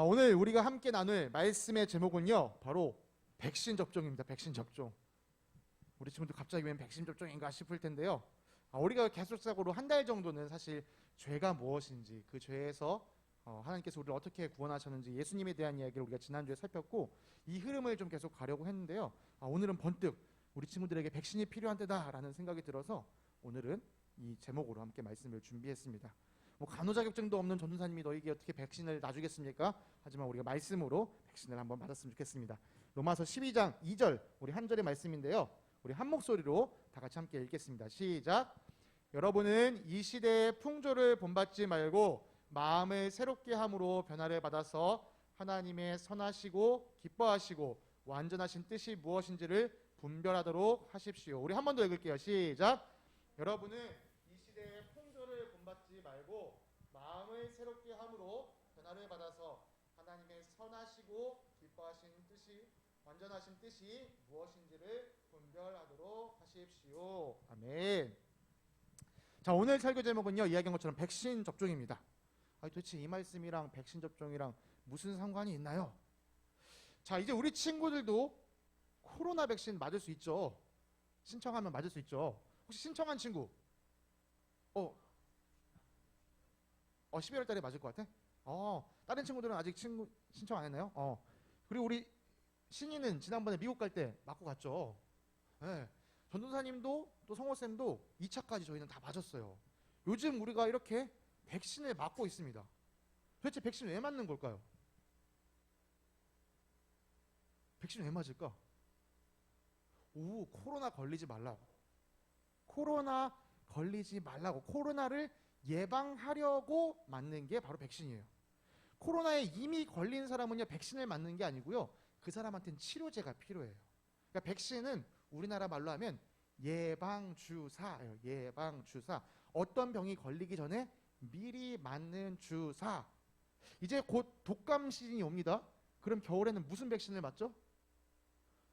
오늘 우리가 함께 나눌 말씀의 제목은요, 바로 백신 접종입니다. 백신 접종. 우리 친구들 갑자기 웬 백신 접종인가 싶을 텐데요. 우리가 계속적으로 한 달 정도는 사실 죄가 무엇인지, 그 죄에서 하나님께서 우리를 어떻게 구원하셨는지, 예수님에 대한 이야기를 우리가 지난주에 살폈고, 이 흐름을 좀 계속 가려고 했는데요. 오늘은 번뜩 우리 친구들에게 백신이 필요한 때다라는 생각이 들어서 오늘은 이 제목으로 함께 말씀을 준비했습니다. 간호 자격증도 없는 전도사님이 너에게 어떻게 백신을 놔주겠습니까? 하지만 우리가 말씀으로 백신을 한번 맞았으면 좋겠습니다. 로마서 12장 2절, 우리 한 절의 말씀인데요, 우리 한 목소리로 다 같이 함께 읽겠습니다. 시작. 여러분은 이 시대의 풍조를 본받지 말고 마음을 새롭게 함으로 변화를 받아서 하나님의 선하시고 기뻐하시고 완전하신 뜻이 무엇인지를 분별하도록 하십시오. 우리 한 번 더 읽을게요. 시작. 여러분은 이 시대의 풍조를 본받지 말고 마음을 새롭게 함으로 변화를 받아서 하나님의 선하시고 기뻐하신 뜻이 완전하신 뜻이 무엇인지를 분별하도록 하십시오. 아멘. 자, 오늘 설교 제목은요, 이야기한 것처럼 백신 접종입니다. 도대체 이 말씀이랑 백신 접종이랑 무슨 상관이 있나요? 자, 이제 우리 친구들도 코로나 백신 맞을 수 있죠. 신청하면 맞을 수 있죠. 혹시 신청한 친구 11월 달에 맞을 것 같아? 다른 친구들은 아직 신청 안 했나요? 그리고 우리 신이는 지난번에 미국 갈 때 맞고 갔죠. 네. 전도사님도 또 성호쌤도 2차까지 저희는 다 맞았어요. 요즘 우리가 이렇게 백신을 맞고 있습니다. 도대체 백신 왜 맞는 걸까요? 백신 왜 맞을까? 코로나 걸리지 말라고. 코로나 걸리지 말라고. 코로나를 예방하려고 맞는 게 바로 백신이에요. 코로나에 이미 걸린 사람은요, 백신을 맞는 게 아니고요, 그 사람한테는 치료제가 필요해요. 그러니까 백신은 우리나라 말로 하면 예방주사예요. 예방주사. 어떤 병이 걸리기 전에 미리 맞는 주사. 이제 곧 독감 시즌이 옵니다. 그럼 겨울에는 무슨 백신을 맞죠?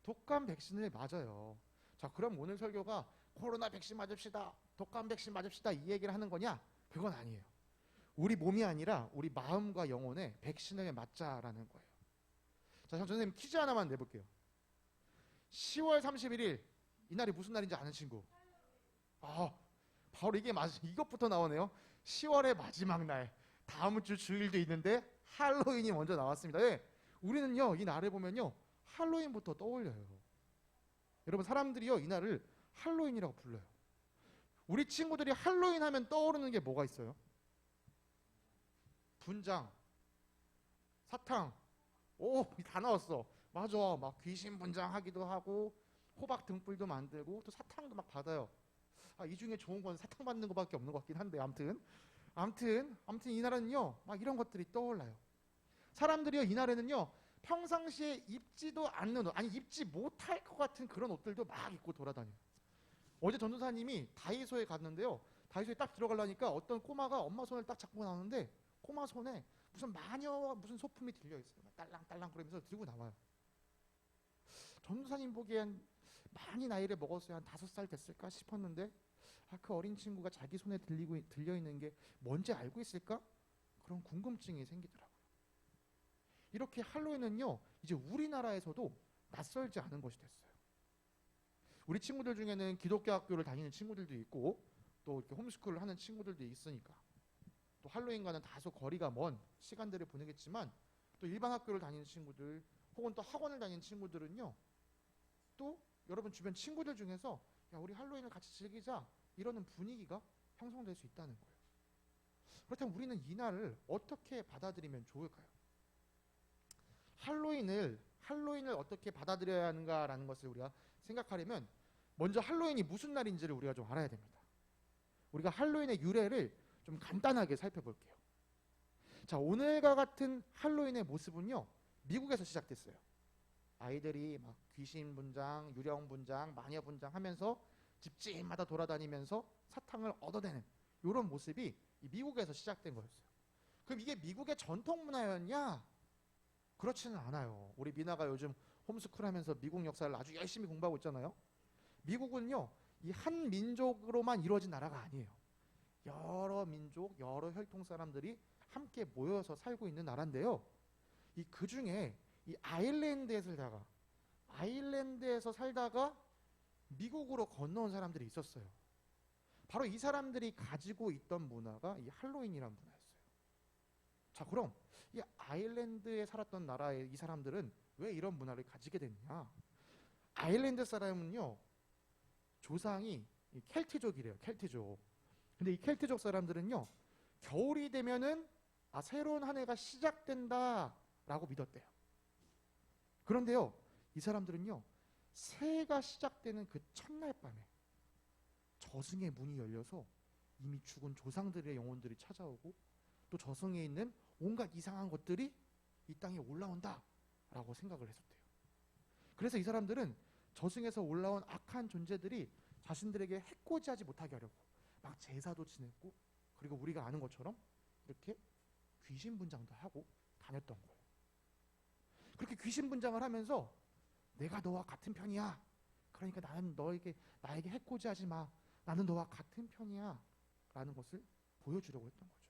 독감 백신을 맞아요. 자, 그럼 오늘 설교가 코로나 백신 맞읍시다, 독감 백신 맞읍시다, 이 얘기를 하는 거냐? 그건 아니에요. 우리 몸이 아니라 우리 마음과 영혼에 백신을 맞자라는 거예요. 자, 선생님 퀴즈 하나만 내볼게요. 10월 31일 이날이 무슨 날인지 아는 친구? 바로 이게 이것부터 나오네요. 10월의 마지막 날, 다음 주 주일도 있는데 할로윈이 먼저 나왔습니다. 왜? 우리는요, 이 날을 보면요, 할로윈부터 떠올려요. 여러분, 사람들이요, 이 날을 할로윈이라고 불러요. 우리 친구들이 할로윈 하면 떠오르는 게 뭐가 있어요? 분장, 사탕. 다 나왔어. 맞아. 막 귀신 분장하기도 하고, 호박 등불도 만들고, 또 사탕도 막 받아요. 이 중에 좋은 건 사탕 받는 것밖에 없는 것 같긴 한데, 아무튼 이날은요, 막 이런 것들이 떠올라요. 사람들이요, 이날에는요, 평상시에 입지도 않는 옷, 입지 못할 것 같은 그런 옷들도 막 입고 돌아다녀요. 어제 전도사님이 다이소에 갔는데요, 다이소에 딱 들어가려니까 어떤 꼬마가 엄마 손을 딱 잡고 나오는데, 꼬마 손에 무슨 마녀와 무슨 소품이 들려있어요. 딸랑딸랑 그러면서 들고 나와요. 전도사님 보기엔 많이 나이를 먹었어요. 한 5살 됐을까 싶었는데, 그 어린 친구가 자기 손에 들려있는 게 뭔지 알고 있을까? 그런 궁금증이 생기더라고요. 이렇게 할로윈은요, 이제 우리나라에서도 낯설지 않은 것이 됐어요. 우리 친구들 중에는 기독교 학교를 다니는 친구들도 있고, 또 이렇게 홈스쿨을 하는 친구들도 있으니까, 또 할로윈과는 다소 거리가 먼 시간들을 보내겠지만, 또 일반 학교를 다니는 친구들 혹은 또 학원을 다니는 친구들은요, 또 여러분 주변 친구들 중에서 야, 우리 할로윈을 같이 즐기자, 이러는 분위기가 형성될 수 있다는 거예요. 그렇다면 우리는 이 날을 어떻게 받아들이면 좋을까요? 할로윈을 어떻게 받아들여야 하는가라는 것을 우리가 생각하려면 먼저 할로윈이 무슨 날인지를 우리가 좀 알아야 됩니다. 우리가 할로윈의 유래를 좀 간단하게 살펴볼게요. 자, 오늘과 같은 할로윈의 모습은요, 미국에서 시작됐어요. 아이들이 막 귀신 분장, 유령 분장, 마녀 분장 하면서 집집마다 돌아다니면서 사탕을 얻어내는 이런 모습이 미국에서 시작된 거였어요. 그럼 이게 미국의 전통 문화였냐? 그렇지는 않아요. 우리 미나가 요즘 홈스쿨 하면서 미국 역사를 아주 열심히 공부하고 있잖아요. 미국은요, 이 한 민족으로만 이루어진 나라가 아니에요. 여러 민족, 여러 혈통 사람들이 함께 모여서 살고 있는 나라인데요. 그 중에 이 아일랜드에서 살다가 미국으로 건너온 사람들이 있었어요. 바로 이 사람들이 가지고 있던 문화가 이 할로윈이라는 문화였어요. 자, 그럼 이 아일랜드에 살았던 나라의 이 사람들은 왜 이런 문화를 가지게 됐냐? 아일랜드 사람은요, 조상이 이 켈트족이래요. 켈트족. 근데 이 켈트족 사람들은요, 겨울이 되면은 새로운 한 해가 시작된다라고 믿었대요. 그런데요, 이 사람들은요, 새해가 시작되는 그 첫날 밤에 저승의 문이 열려서 이미 죽은 조상들의 영혼들이 찾아오고 또 저승에 있는 온갖 이상한 것들이 이 땅에 올라온다라고 생각을 했었대요. 그래서 이 사람들은 저승에서 올라온 악한 존재들이 자신들에게 해코지하지 못하게 하려고 막 제사도 지냈고, 그리고 우리가 아는 것처럼 이렇게 귀신 분장도 하고 다녔던 거예요. 그렇게 귀신 분장을 하면서 내가 너와 같은 편이야, 그러니까 나는 나에게 해코지하지 마, 나는 너와 같은 편이야 라는 것을 보여주려고 했던 거죠.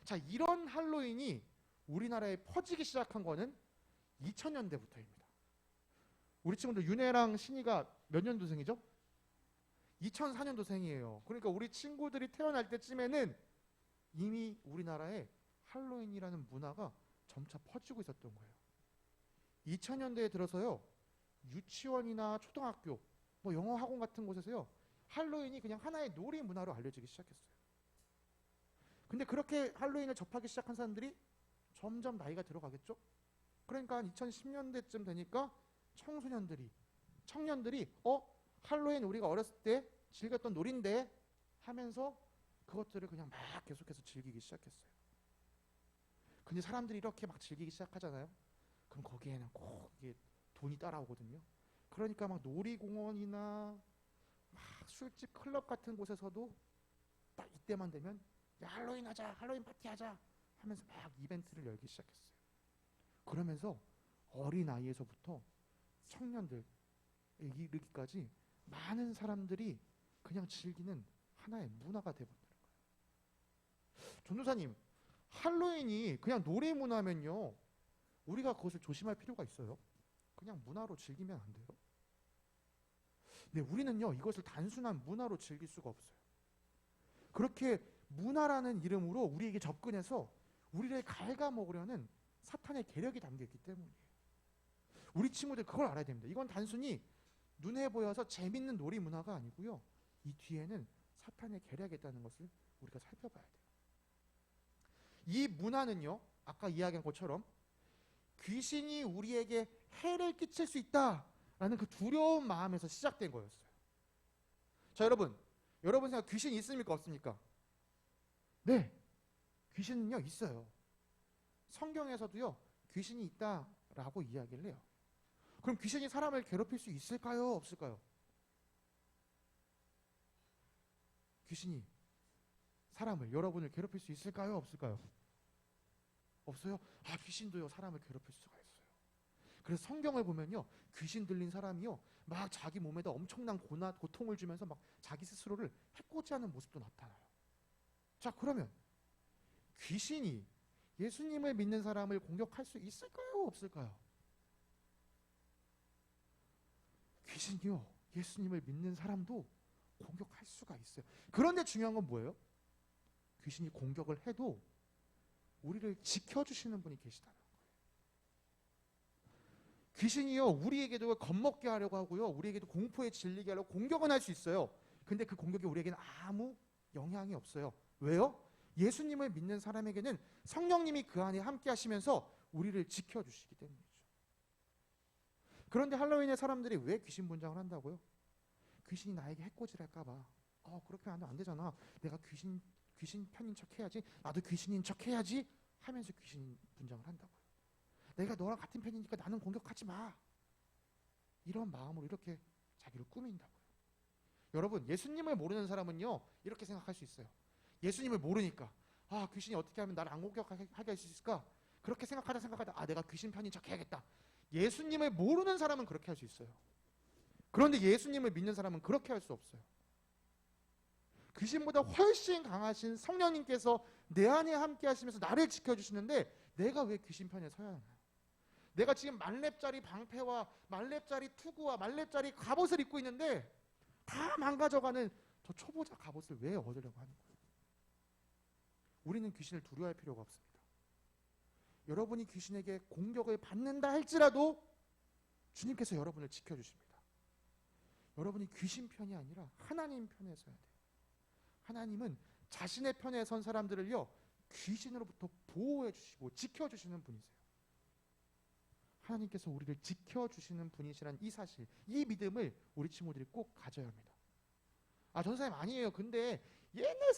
자, 이런 할로윈이 우리나라에 퍼지기 시작한 거는 2000년대부터입니다. 우리 친구들 윤혜랑 신이가 몇 년도생이죠? 2004년도생이에요. 그러니까 우리 친구들이 태어날 때쯤에는 이미 우리나라에 할로윈이라는 문화가 점차 퍼지고 있었던 거예요. 2000년대에 들어서요, 유치원이나 초등학교, 영어 학원 같은 곳에서요, 할로윈이 그냥 하나의 놀이 문화로 알려지기 시작했어요. 근데 그렇게 할로윈을 접하기 시작한 사람들이 점점 나이가 들어가겠죠? 그러니까 2010년대쯤 되니까 청년들이 할로윈 우리가 어렸을 때 즐겼던 놀인데 하면서 그것들을 그냥 막 계속해서 즐기기 시작했어요. 근데 사람들이 이렇게 막 즐기기 시작하잖아요. 그럼 거기에는 꼭 이게 돈이 따라오거든요. 그러니까 막 놀이공원이나 막 술집, 클럽 같은 곳에서도 딱 이때만 되면 야, 할로윈 하자, 할로윈 파티 하자 하면서 막 이벤트를 열기 시작했어요. 그러면서 어린 나이에서부터 청년들에 이르기까지 많은 사람들이 그냥 즐기는 하나의 문화가 되어버리는 거예요. 전도사님, 할로윈이 그냥 놀이 문화면요, 우리가 그것을 조심할 필요가 있어요? 그냥 문화로 즐기면 안 돼요? 네, 우리는요, 이것을 단순한 문화로 즐길 수가 없어요. 그렇게 문화라는 이름으로 우리에게 접근해서 우리를 갉아먹으려는 사탄의 계략이 담겨있기 때문이에요. 우리 친구들 그걸 알아야 됩니다. 이건 단순히 눈에 보여서 재밌는 놀이 문화가 아니고요, 이 뒤에는 사탄의 계략이 있다는 것을 우리가 살펴봐야 돼요. 이 문화는요, 아까 이야기한 것처럼 귀신이 우리에게 해를 끼칠 수 있다라는 그 두려운 마음에서 시작된 거였어요. 자, 여러분 생각 귀신이 있습니까, 없습니까? 네, 귀신은요 있어요. 성경에서도요 귀신이 있다라고 이야기를 해요. 그럼 귀신이 사람을 괴롭힐 수 있을까요, 없을까요? 귀신이 여러분을 괴롭힐 수 있을까요, 없을까요? 없어요? 귀신도요 사람을 괴롭힐 수가 있어요. 그래서 성경을 보면요, 귀신 들린 사람이요 막 자기 몸에다 엄청난 고통을 주면서 막 자기 스스로를 해코지하는 모습도 나타나요. 자, 그러면 귀신이 예수님을 믿는 사람을 공격할 수 있을까요, 없을까요? 귀신이요 예수님을 믿는 사람도 공격할 수가 있어요. 그런데 중요한 건 뭐예요? 귀신이 공격을 해도 우리를 지켜주시는 분이 계시다는 거예요. 귀신이요 우리에게도 겁먹게 하려고 하고요, 우리에게도 공포에 질리게 하려고 공격은 할 수 있어요. 근데 그 공격이 우리에게는 아무 영향이 없어요. 왜요? 예수님을 믿는 사람에게는 성령님이 그 안에 함께 하시면서 우리를 지켜주시기 때문이죠. 그런데 할로윈의 사람들이 왜 귀신 분장을 한다고요? 귀신이 나에게 해코지를 할까봐. 그렇게 하면 안 되잖아, 내가 귀신 편인 척 해야지, 나도 귀신인 척 해야지 하면서 귀신 분장을 한다고요. 내가 너랑 같은 편이니까 나는 공격하지 마, 이런 마음으로 이렇게 자기를 꾸민다고요. 여러분, 예수님을 모르는 사람은요 이렇게 생각할 수 있어요. 예수님을 모르니까 귀신이 어떻게 하면 나를 안 공격하게 할 수 있을까, 그렇게 생각하다 내가 귀신 편인 척 해야겠다. 예수님을 모르는 사람은 그렇게 할 수 있어요. 그런데 예수님을 믿는 사람은 그렇게 할 수 없어요. 귀신보다 훨씬 강하신 성령님께서 내 안에 함께 하시면서 나를 지켜주시는데 내가 왜 귀신 편에 서야 하나요? 내가 지금 만렙짜리 방패와 만렙짜리 투구와 만렙짜리 갑옷을 입고 있는데 다 망가져가는 저 초보자 갑옷을 왜 얻으려고 하는 거예요? 우리는 귀신을 두려워할 필요가 없습니다. 여러분이 귀신에게 공격을 받는다 할지라도 주님께서 여러분을 지켜주십니다. 여러분이 귀신 편이 아니라 하나님 편에 서야 돼요. 하나님은 자신의 편에 선 사람들을요 귀신으로부터 보호해 주시고 지켜주시는 분이세요. 하나님께서 우리를 지켜주시는 분이시란 이 사실, 이 믿음을 우리 친구들이 꼭 가져야 합니다. 전사님 아니에요. 근데 옛날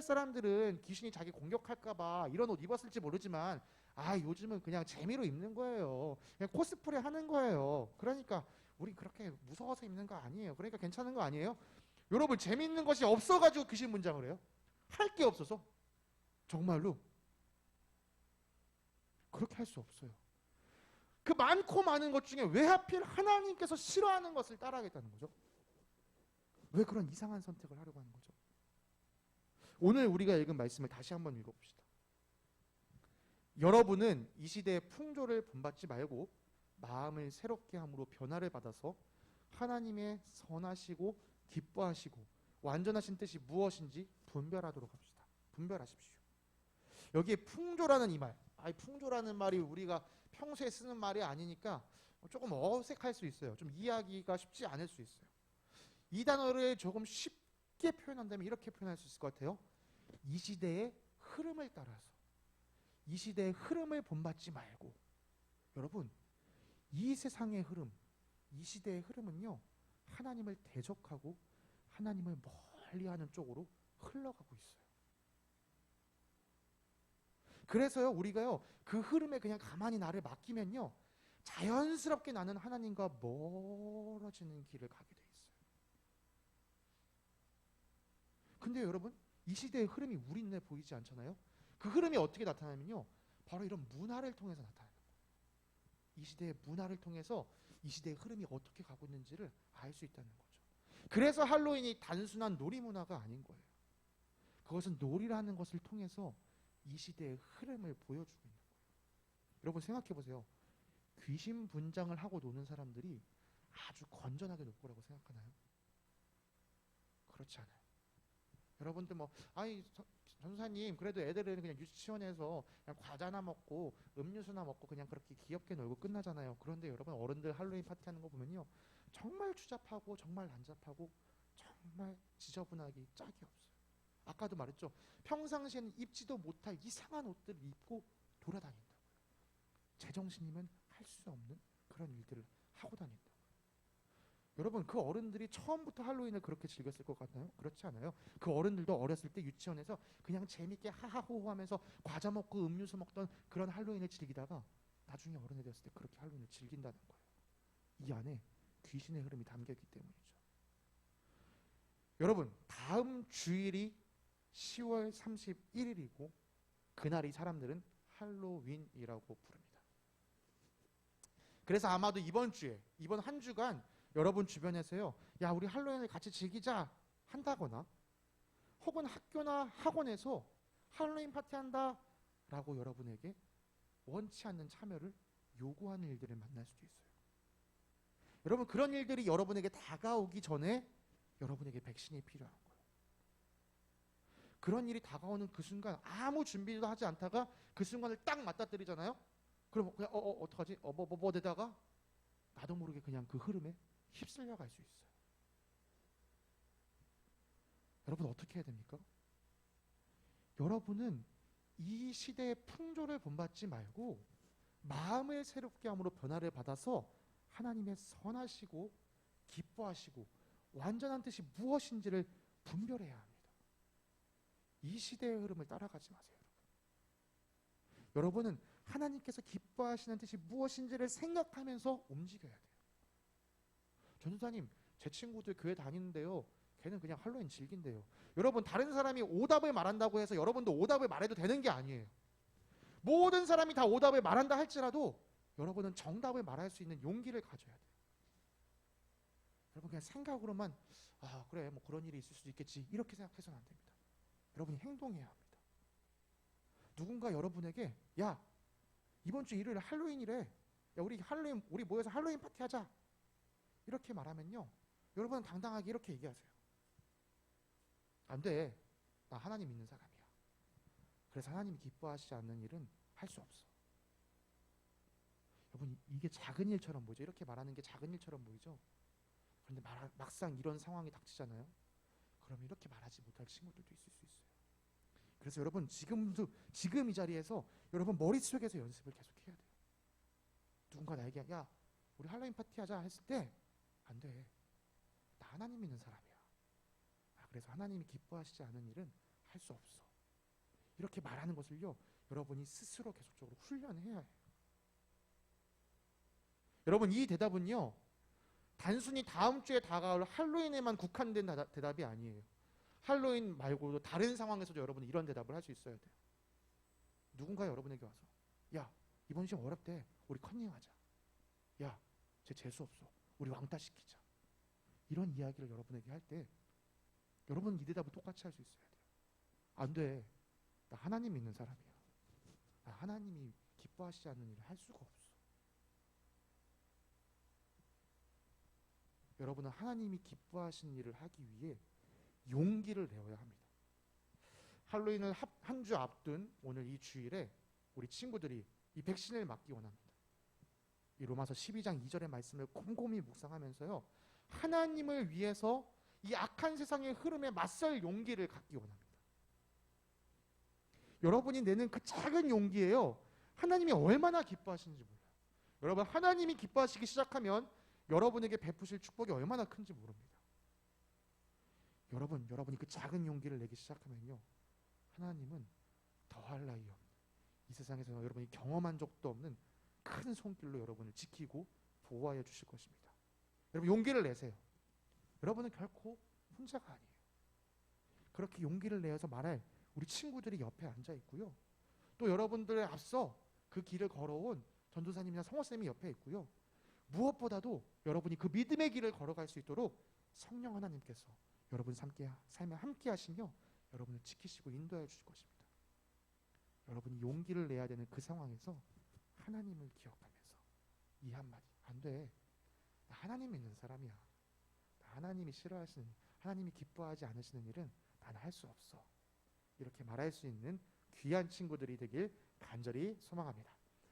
사람들은 귀신이 자기 공격할까봐 이런 옷 입었을지 모르지만 요즘은 그냥 재미로 입는 거예요. 그냥 코스프레 하는 거예요. 그러니까 우리 그렇게 무서워서 입는 거 아니에요. 그러니까 괜찮은 거 아니에요? 여러분 재미있는 것이 없어가지고 귀신 문장을 해요? 할 게 없어서? 정말로 그렇게 할 수 없어요. 그 많고 많은 것 중에 왜 하필 하나님께서 싫어하는 것을 따라하겠다는 거죠? 왜 그런 이상한 선택을 하려고 하는 거죠? 오늘 우리가 읽은 말씀을 다시 한번 읽어봅시다. 여러분은 이 시대의 풍조를 본받지 말고 마음을 새롭게 함으로 변화를 받아서 하나님의 선하시고 기뻐하시고 완전하신 뜻이 무엇인지 분별하도록 합시다. 분별하십시오. 여기에 풍조라는 이 말, 풍조라는 말이 우리가 평소에 쓰는 말이 아니니까 조금 어색할 수 있어요. 좀 이해하기가 쉽지 않을 수 있어요. 이 단어를 조금 쉽게 표현한다면 이렇게 표현할 수 있을 것 같아요. 이 시대의 흐름을 따라서, 이 시대의 흐름을 본받지 말고, 여러분 이 세상의 흐름, 이 시대의 흐름은요 하나님을 대적하고 하나님을 멀리하는 쪽으로 흘러가고 있어요. 그래서요 우리가요 그 흐름에 그냥 가만히 나를 맡기면요 자연스럽게 나는 하나님과 멀어지는 길을 가게 돼 있어요. 근데 여러분 이 시대의 흐름이 우리 눈에 보이지 않잖아요. 그 흐름이 어떻게 나타나면요 바로 이런 문화를 통해서 나타나는 거예요. 이 시대의 문화를 통해서 이 시대의 흐름이 어떻게 가고 있는지를 알 수 있다는 거죠. 그래서 할로윈이 단순한 놀이 문화가 아닌 거예요. 그것은 놀이라는 것을 통해서 이 시대의 흐름을 보여주고 있는 거예요. 여러분 생각해 보세요. 귀신 분장을 하고 노는 사람들이 아주 건전하게 놀 거라고 생각하나요? 그렇지 않아요. 여러분들 전사님 그래도 애들은 그냥 유치원에서 그냥 과자나 먹고 음료수나 먹고 그냥 그렇게 귀엽게 놀고 끝나잖아요. 그런데 여러분 어른들 할로윈 파티하는 거 보면요 정말 추잡하고 정말 난잡하고 정말 지저분하기 짝이 없어요. 아까도 말했죠. 평상시에는 입지도 못할 이상한 옷들을 입고 돌아다닌다고요. 제정신이면 할 수 없는 그런 일들을 하고 다닌다고요. 여러분 그 어른들이 처음부터 할로윈을 그렇게 즐겼을 것 같나요? 그렇지 않아요. 그 어른들도 어렸을 때 유치원에서 그냥 재밌게 하하호호 하면서 과자 먹고 음료수 먹던 그런 할로윈을 즐기다가 나중에 어른이 되었을 때 그렇게 할로윈을 즐긴다는 거예요. 이 안에 귀신의 흐름이 담겨있기 때문이죠. 여러분 다음 주일이 10월 31일이고 그날이 사람들은 할로윈이라고 부릅니다. 그래서 아마도 이번 한 주간 여러분 주변에서요 야 우리 할로윈을 같이 즐기자 한다거나 혹은 학교나 학원에서 할로윈 파티한다 라고 여러분에게 원치 않는 참여를 요구하는 일들을 만날 수도 있어요. 여러분 그런 일들이 여러분에게 다가오기 전에 여러분에게 백신이 필요한 거예요. 그런 일이 다가오는 그 순간 아무 준비도 하지 않다가 그 순간을 딱 맞닥뜨리잖아요. 그럼 그냥 어떡하지? 되다가 나도 모르게 그냥 그 흐름에 휩쓸려 갈 수 있어요. 여러분 어떻게 해야 됩니까? 여러분은 이 시대의 풍조를 본받지 말고 마음을 새롭게 함으로 변화를 받아서 하나님의 선하시고 기뻐하시고 완전한 뜻이 무엇인지를 분별해야 합니다. 이 시대의 흐름을 따라가지 마세요. 여러분은 하나님께서 기뻐하시는 뜻이 무엇인지를 생각하면서 움직여야 돼요. 전도사님 제 친구들 교회 다니는데요 걔는 그냥 할로윈 즐긴대요. 여러분 다른 사람이 오답을 말한다고 해서 여러분도 오답을 말해도 되는 게 아니에요. 모든 사람이 다 오답을 말한다 할지라도 여러분은 정답을 말할 수 있는 용기를 가져야 돼요. 여러분 그냥 생각으로만 그래 그런 일이 있을 수도 있겠지 이렇게 생각해서는 안 됩니다. 여러분이 행동해야 합니다. 누군가 여러분에게 야 이번 주 일요일 할로윈이래. 야 우리 모여서 할로윈 파티하자. 이렇게 말하면요. 여러분은 당당하게 이렇게 얘기하세요. 안 돼. 나 하나님 믿는 사람이야. 그래서 하나님이 기뻐하시지 않는 일은 할 수 없어. 여러분 이게 작은 일처럼 보이죠. 이렇게 말하는 게 작은 일처럼 보이죠. 그런데 막상 이런 상황이 닥치잖아요. 그러면 이렇게 말하지 못할 친구들도 있을 수 있어요. 그래서 여러분 지금 이 자리에서 여러분 머릿속에서 연습을 계속 해야 돼요. 누군가 나에게 야 우리 할로윈 파티 하자 했을 때 안 돼. 나 하나님 믿는 사람이야. 그래서 하나님이 기뻐하시지 않은 일은 할 수 없어. 이렇게 말하는 것을요. 여러분이 스스로 계속적으로 훈련해야 해요. 여러분 이 대답은요. 단순히 다음 주에 다가올 할로윈에만 국한된 대답이 아니에요. 할로윈 말고도 다른 상황에서도 여러분은 이런 대답을 할 수 있어야 돼요. 누군가 여러분에게 와서 야 이번 시험 어렵대. 우리 컨닝하자. 야 쟤 재수 없어. 우리 왕따 시키자. 이런 이야기를 여러분에게 할 때 여러분 이 대답을 똑같이 할 수 있어야 돼요. 안 돼. 나 하나님 믿는 사람이야. 나 하나님이 기뻐하시지 않는 일을 할 수가 없어. 여러분은 하나님이 기뻐하시는 일을 하기 위해 용기를 내어야 합니다. 할로윈을 한 주 앞둔 오늘 이 주일에 우리 친구들이 이 백신을 맞기 원합니다. 이 로마서 12장 2절의 말씀을 곰곰이 묵상하면서요. 하나님을 위해서 이 악한 세상의 흐름에 맞설 용기를 갖기 원합니다. 여러분이 내는 그 작은 용기에요. 하나님이 얼마나 기뻐하시는지 몰라요. 여러분 하나님이 기뻐하시기 시작하면 여러분에게 베푸실 축복이 얼마나 큰지 모릅니다. 여러분이 그 작은 용기를 내기 시작하면요. 하나님은 더할 나위 없는 이 세상에서 여러분이 경험한 적도 없는 큰 손길로 여러분을 지키고 보호하여 주실 것입니다. 여러분 용기를 내세요. 여러분은 결코 혼자가 아니에요. 그렇게 용기를 내어서 말할 우리 친구들이 옆에 앉아 있고요. 또 여러분들의 앞서 그 길을 걸어온 전도사님이나 성호쌤이 옆에 있고요. 무엇보다도 여러분이 그 믿음의 길을 걸어갈 수 있도록 성령 하나님께서 여러분 삶에 함께 하시며 여러분을 지키시고 인도해 주실 것입니다. 여러분이 용기를 내야 되는 그 상황에서 하나님을 기억하면서 이 한마디 안 돼. 나 하나님 믿는 사람이야. 나 하나님이 싫어하시는 하나님이 기뻐하지 않으시는 일은 난 할 수 없어. 이렇게 말할 수 있는 귀한 친구들이 되길 간절히 소망합니다.